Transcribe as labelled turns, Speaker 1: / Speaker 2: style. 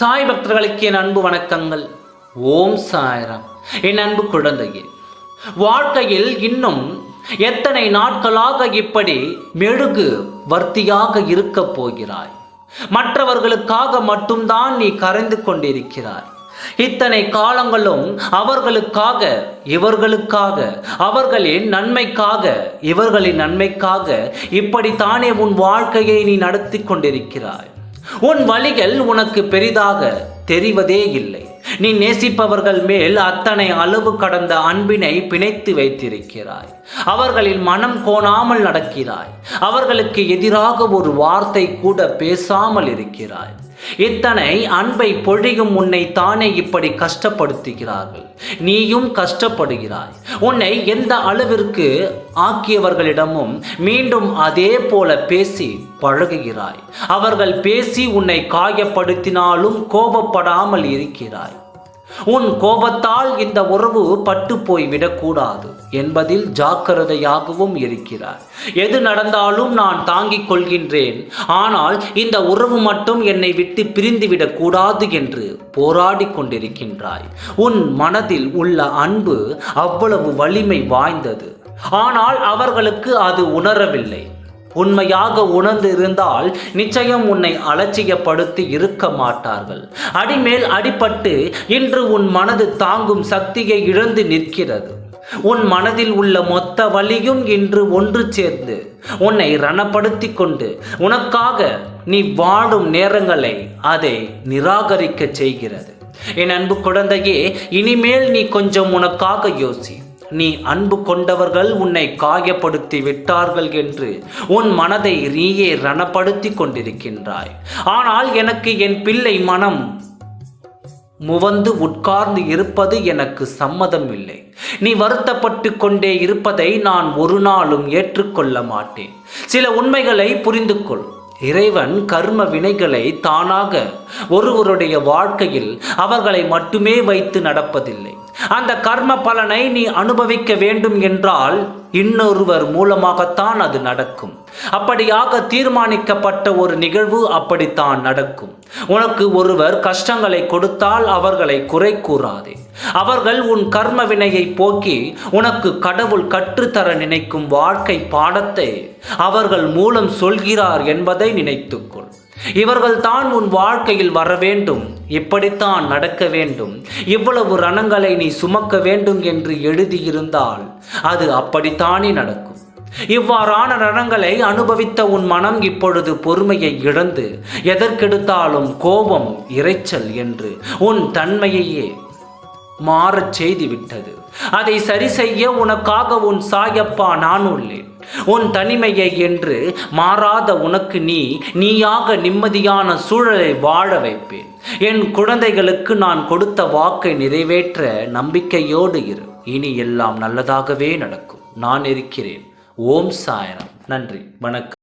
Speaker 1: சாய் பக்தர்களுக்கு என் அன்பு வணக்கங்கள். ஓம் சாய்ராம். என் அன்பு குழந்தையே, வாழ்க்கையில் இன்னும் எத்தனை நாட்களாக இப்படி மெழுகு வர்த்தியாக இருக்கப் போகிறாய்? மற்றவர்களுக்காக மட்டும்தான் நீ கரைந்து கொண்டிருக்கிறாய். இத்தனை காலங்களும் அவர்களுக்காக, இவர்களுக்காக, அவர்களின் நன்மைக்காக, இவர்களின் நன்மைக்காக இப்படித்தானே உன் வாழ்க்கையை நீ நடத்தி கொண்டிருக்கிறாய். உன் வழிகள் உனக்கு பெரிதாக தெரிவதே இல்லை. நீ நேசிப்பவர்கள் மேல் அத்தனை அளவு கடந்த அன்பினை பிணைத்து வைத்திருக்கிறாய். அவர்களின் மனம் கோணாமல் நடக்கிறாய். அவர்களுக்கு எதிராக ஒரு வார்த்தை கூட பேசாமல் இருக்கிறாய். இத்தனை அன்பை பொழியும் உன்னை தானே இப்படி கஷ்டப்படுத்துகிறார்கள். நீயும் கஷ்டப்படுகிறாய். உன்னை எந்த அளவிற்கு ஆக்கியவர்களிடமும் மீண்டும் அதே போல பேசி பழகுகிறாய். அவர்கள் பேசி உன்னை காயப்படுத்தினாலும் கோபப்படாமல் இருக்கிறாய். உன் கோபத்தால் இந்த உறவு பட்டு போய்விடக்கூடாது என்பதில் ஜாக்கிரதையாகவும் இருக்கிறார். எது நடந்தாலும் நான் தாங்கிக் கொள்கின்றேன், ஆனால் இந்த உறவு மட்டும் என்னை விட்டு பிரிந்துவிடக் கூடாது என்று போராடி கொண்டிருக்கின்றாய். உன் மனதில் உள்ள அன்பு அவ்வளவு வலிமை வாய்ந்தது. ஆனால் அவர்களுக்கு அது உணரவில்லை. உண்மையாக உணர்ந்து இருந்தால் நிச்சயம் உன்னை அலட்சியப்படுத்தி இருக்க மாட்டார்கள். அடிமேல் அடிபட்டு இன்று உன் மனது தாங்கும் சக்தியை இழந்து நிற்கிறது. உன் மனதில் உள்ள மொத்த வலியும் இன்று ஒன்று சேர்ந்து உன்னை ரணப்படுத்தி கொண்டு உனக்காக நீ வாடும் நேரங்களை அதை நிராகரிக்க செய்கிறது. என் அன்பு குழந்தையே, இனிமேல் நீ கொஞ்சம் உனக்காக யோசி. நீ அன்பு கொண்டவர்கள் உன்னை காயப்படுத்தி விட்டார்கள் என்று உன் மனதை நீயே ரணப்படுத்தி கொண்டிருக்கின்றாய். ஆனால் எனக்கு என் பிள்ளை மனம் முவந்து உட்கார்ந்து இருப்பது எனக்கு சம்மதம் இல்லை. நீ வருத்தப்பட்டு கொண்டே இருப்பதை நான் ஒரு நாளும் ஏற்றுக்கொள்ள மாட்டேன். சில உண்மைகளை புரிந்து கொள். இறைவன் கர்ம வினைகளை தானாக ஒருவருடைய வாழ்க்கையில் அவர்களை மட்டுமே வைத்து நடப்பதில்லை. அந்த கர்ம பலனை நீ அனுபவிக்க வேண்டும் என்றால் இன்னொருவர் மூலமாகத்தான் அது நடக்கும். அப்படியாக தீர்மானிக்கப்பட்ட ஒரு நிகழ்வு அப்படித்தான் நடக்கும். உனக்கு ஒருவர் கஷ்டங்களை கொடுத்தால் அவர்களை குறை கூறாதே. அவர்கள் உன் கர்ம வினையை போக்கி உனக்கு கடவுள் கற்றுத்தர நினைக்கும் வாழ்க்கை பாடத்தை அவர்கள் மூலம் சொல்கிறார் என்பதை நினைத்துக்கொள். இவர்கள் தான் உன் வாழ்க்கையில் வர வேண்டும், இப்படித்தான் நடக்க வேண்டும், இவ்வளவு ரணங்களை நீ சுமக்க வேண்டும் என்று எழுதியிருந்தால் அது அப்படித்தானே நடக்கும். இவ்வாறான ரணங்களை அனுபவித்த உன் மனம் இப்பொழுது பொறுமையை இழந்து எதற்கெடுத்தாலும் கோபம், இரைச்சல் என்று உன் தன்மையையே மாறச் செய்துவிட்டது. அதை சரி செய்ய உனக்காக உன் சாயப்பா நான் உள்ளேன். உன் தனிமையை என்று மாறாத உனக்கு நீயாக நிம்மதியான சூழலை வாழ வைப்பேன். என் குழந்தைகளுக்கு நான் கொடுத்த வாக்கை நிறைவேற்ற நம்பிக்கையோடு இரு. இனி எல்லாம் நல்லதாகவே நடக்கும். நான் இருக்கிறேன். ஓம் சாய்ராம். நன்றி, வணக்கம்.